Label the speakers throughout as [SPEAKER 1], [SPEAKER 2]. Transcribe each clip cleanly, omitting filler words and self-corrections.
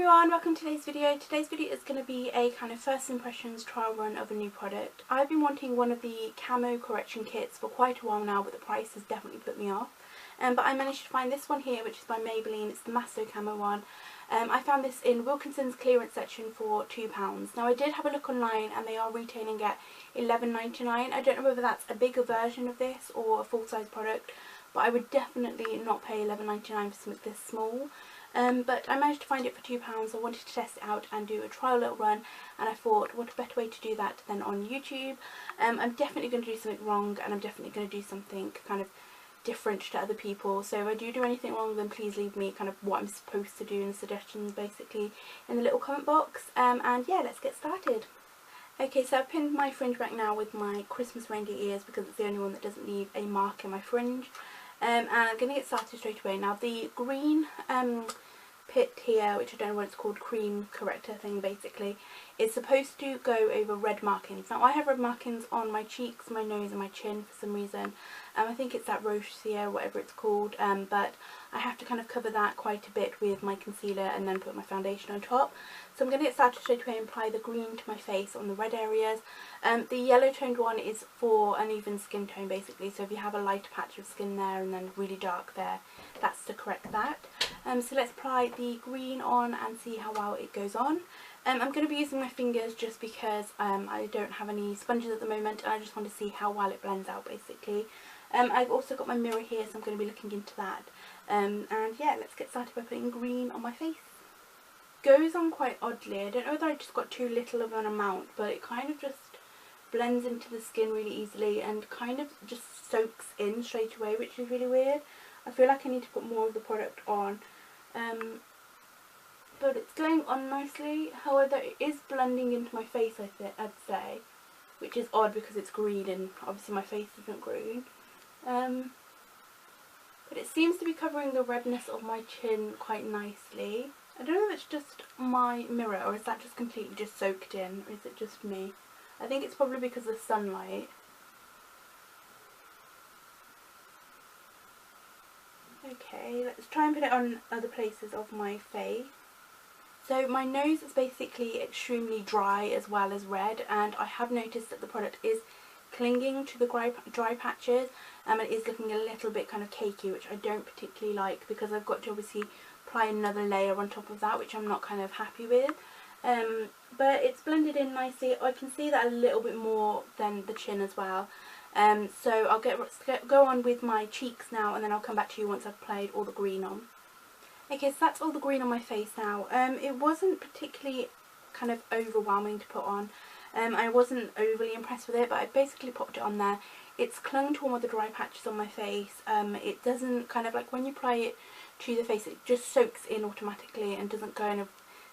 [SPEAKER 1] everyone, welcome to today's video. Today's video is going to be a kind of first impressions trial run of a new product. I've been wanting one of the camo correction kits for quite a while now, but the price has definitely put me off. But I managed to find this one here, which is by Maybelline. It's the Masto Camo one. I found this in Wilkinson's clearance section for £2. Now I did have a look online and they are retailing at £11.99. I don't know whether that's a bigger version of this or a full-size product, but I would definitely not pay £11.99 for something this small. But I managed to find it for £2. I wanted to test it out and do a trial little run, and I thought what a better way to do that than on YouTube. I'm definitely going to do something wrong, and I'm definitely going to do something kind of different to other people, so if I do anything wrong, then please leave me kind of what I'm supposed to do and suggestions basically in the little comment box. And yeah, let's get started. Okay, so I've pinned my fringe back now with my Christmas reindeer ears because it's the only one that doesn't leave a mark in my fringe. And I'm going to get started straight away. Now the green pit here, which I don't know what it's called, cream corrector thing basically, is supposed to go over red markings. Now I have red markings on my cheeks, my nose and my chin for some reason. I think it's that rosacea, whatever it's called, but I have to kind of cover that quite a bit with my concealer and then put my foundation on top. So I'm going to get started straight away and apply the green to my face on the red areas. The yellow toned one is for uneven skin tone basically, so if you have a lighter patch of skin there and then really dark there, that's to correct that. So let's apply the green on and see how well it goes on. I'm going to be using my fingers just because I don't have any sponges at the moment, and I just want to see how well it blends out basically. I've also got my mirror here, so I'm going to be looking into that. And yeah, let's get started by putting green on my face. Goes on quite oddly. I don't know whether I just got too little of an amount, but it kind of just blends into the skin really easily and kind of just soaks in straight away, which is really weird. I feel like I need to put more of the product on. But it's going on nicely. However, it is blending into my face, I'd say, which is odd because it's green and obviously my face isn't green. But it seems to be covering the redness of my chin quite nicely. I don't know if it's just my mirror or is that just completely just soaked in, or is it just me? I think it's probably because of the sunlight. Okay, let's try and put it on other places of my face. So my nose is basically extremely dry as well as red, and I have noticed that the product is clinging to the dry patches, and it is looking a little bit kind of cakey, which I don't particularly like because I've got to obviously apply another layer on top of that, which I'm not kind of happy with. But it's blended in nicely. I can see that a little bit more than the chin as well. So I'll go on with my cheeks now, and then I'll come back to you once I've applied all the green on. Okay, so that's all the green on my face now. It wasn't particularly kind of overwhelming to put on. I wasn't overly impressed with it, but I basically popped it on there. It's clung to all of the dry patches on my face. It doesn't kind of, like when you apply it to the face, it just soaks in automatically and doesn't kind of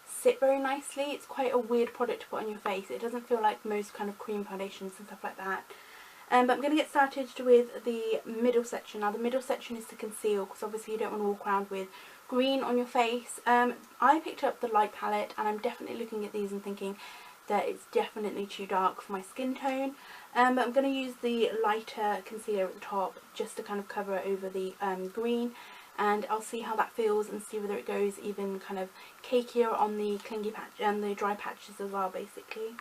[SPEAKER 1] sit very nicely. It's quite a weird product to put on your face. It doesn't feel like most kind of cream foundations and stuff like that. But I'm going to get started with the middle section. Now the middle section is to conceal because obviously you don't want to walk around with green on your face. I picked up the light palette and I'm definitely looking at these and thinking that it's definitely too dark for my skin tone. But I'm going to use the lighter concealer at the top just to kind of cover over the green, and I'll see how that feels and see whether it goes even kind of cakier on the clingy patch and the dry patches as well basically.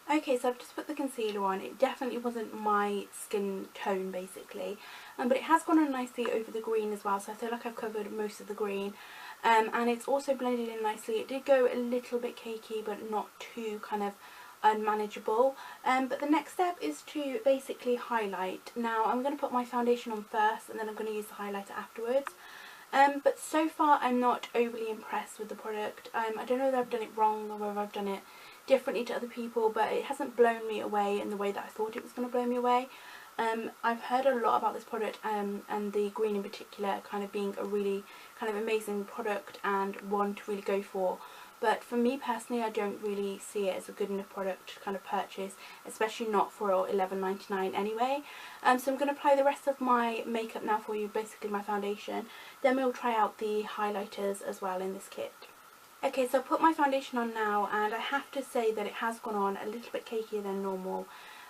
[SPEAKER 1] Okay, so I've just put the concealer on. It definitely wasn't my skin tone basically, but it has gone on nicely over the green as well, so I feel like I've covered most of the green. And it's also blended in nicely. It did go a little bit cakey, but not too kind of unmanageable. But the next step is to basically highlight. Now I'm going to put my foundation on first and then I'm going to use the highlighter afterwards. But so far I'm not overly impressed with the product. I don't know whether I've done it wrong or whether I've done it differently to other people, but it hasn't blown me away in the way that I thought it was going to blow me away. I've heard a lot about this product and the green in particular kind of being a really kind of amazing product and one to really go for, but for me personally I don't really see it as a good enough product to kind of purchase, especially not for £11.99 anyway. So I'm going to apply the rest of my makeup now for you, basically my foundation, then we'll try out the highlighters as well in this kit. Okay, so I've put my foundation on now and I have to say that it has gone on a little bit cakier than normal.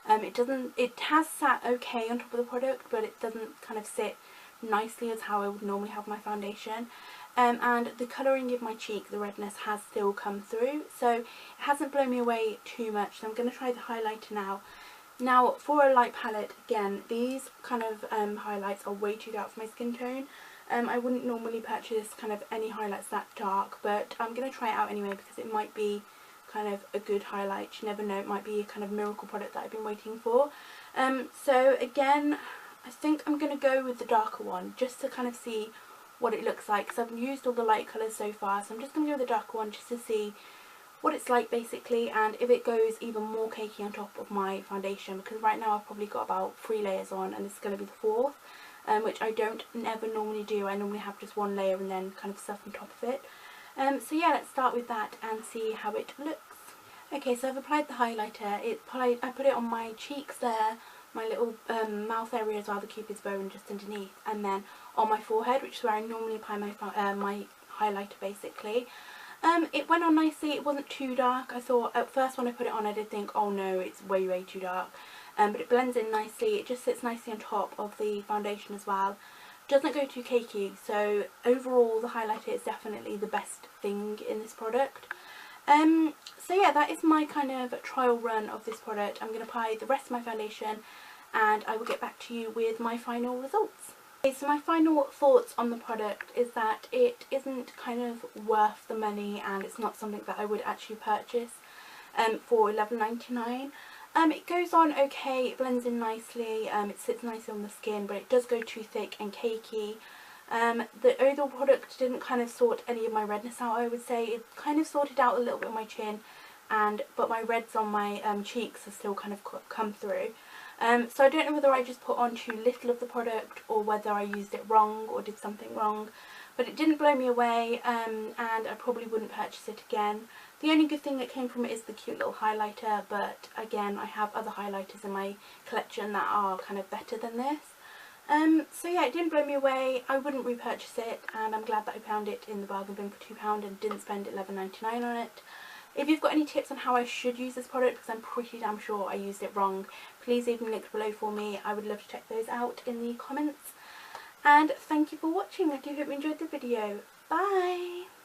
[SPEAKER 1] It has sat okay on top of the product, but it doesn't kind of sit nicely as how I would normally have my foundation. and the colouring of my cheek, the redness, has still come through, so it hasn't blown me away too much. So I'm going to try the highlighter now. Now for a light palette, again, these kind of highlights are way too dark for my skin tone. I wouldn't normally purchase kind of any highlights that dark, but I'm going to try it out anyway because it might be kind of a good highlight. You never know, it might be a kind of miracle product that I've been waiting for. So again, I think I'm going to go with the darker one just to kind of see what it looks like, because I've used all the light colours so far, so I'm just going to go with the darker one just to see what it's like basically, and if it goes even more cakey on top of my foundation, because right now I've probably got about 3 layers on and this is going to be the 4th, which I don't never normally do. I normally have just 1 layer and then kind of stuff on top of it. So yeah, let's start with that and see how it looks. Okay, so I've applied the highlighter. I put it on my cheeks there, my little mouth area as well, the cupid's bow, and just underneath, and then on my forehead, which is where I normally apply my highlighter basically. It went on nicely. It wasn't too dark. I thought at first when I put it on I did think, oh no, it's way too dark, but it blends in nicely. It just sits nicely on top of the foundation as well. Doesn't go too cakey, so overall the highlighter is definitely the best thing in this product. So yeah, that is my kind of trial run of this product. I'm going to apply the rest of my foundation and I will get back to you with my final results. Okay, so my final thoughts on the product is that it isn't kind of worth the money, and it's not something that I would actually purchase for $11.99. It goes on okay, it blends in nicely, it sits nicely on the skin, but it does go too thick and cakey. The overall product didn't kind of sort any of my redness out, I would say. It kind of sorted out a little bit on my chin, but my reds on my cheeks have still kind of come through. So I don't know whether I just put on too little of the product or whether I used it wrong or did something wrong, but it didn't blow me away, and I probably wouldn't purchase it again. The only good thing that came from it is the cute little highlighter, but again, I have other highlighters in my collection that are kind of better than this. So yeah, it didn't blow me away. I wouldn't repurchase it, and I'm glad that I found it in the bargain bin for £2 and didn't spend $11.99 on it. If you've got any tips on how I should use this product, because I'm pretty damn sure I used it wrong, please leave them links below for me. I would love to check those out in the comments. And thank you for watching. I do hope you enjoyed the video. Bye!